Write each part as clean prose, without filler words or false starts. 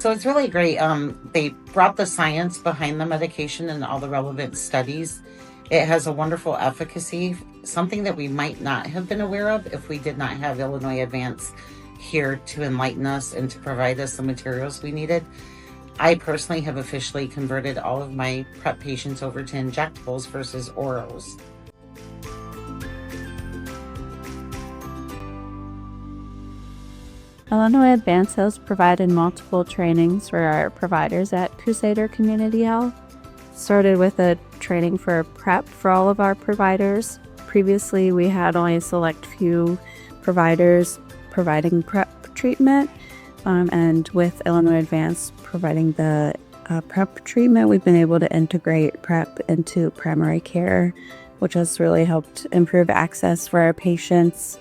So it's really great. They brought the science behind the medication and all the relevant studies. It has a wonderful efficacy, something that we might not have been aware of if we did not have Illinois Advance here to enlighten us and to provide us the materials we needed. I personally have officially converted all of my PrEP patients over to injectables versus orals. Illinois Advance has provided multiple trainings for our providers at Crusader Community Health. Started with a training for PrEP for all of our providers. Previously, we had only a select few providers providing PrEP treatment, and with Illinois Advance providing the PrEP treatment, we've been able to integrate PrEP into primary care, which has really helped improve access for our patients.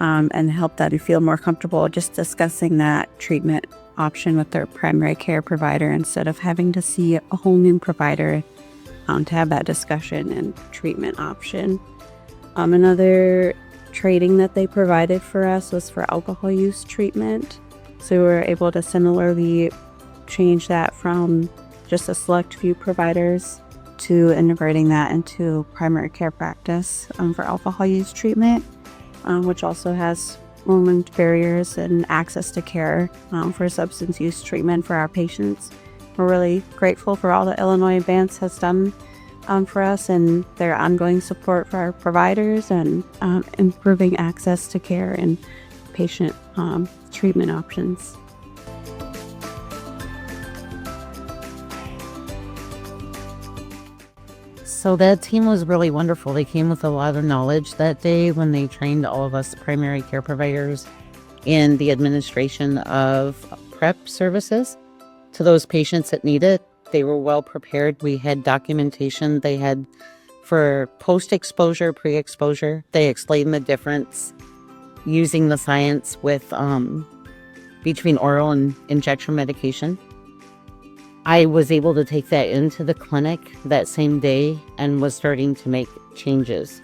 And help them feel more comfortable just discussing that treatment option with their primary care provider instead of having to see a whole new provider to have that discussion and treatment option. Another training that they provided for us was for alcohol use treatment. So we were able to similarly change that from just a select few providers to integrating that into primary care practice for alcohol use treatment. Which also has removed barriers and access to care for substance use treatment for our patients. We're really grateful for all that Illinois Advance has done for us and their ongoing support for our providers and improving access to care and patient treatment options. So that team was really wonderful. They came with a lot of knowledge that day when they trained all of us primary care providers in the administration of PrEP services to those patients that need it. They were well prepared. We had documentation they had for post-exposure, pre-exposure. They explained the difference using the science with between oral and injection medication. I was able to take that into the clinic that same day and was starting to make changes.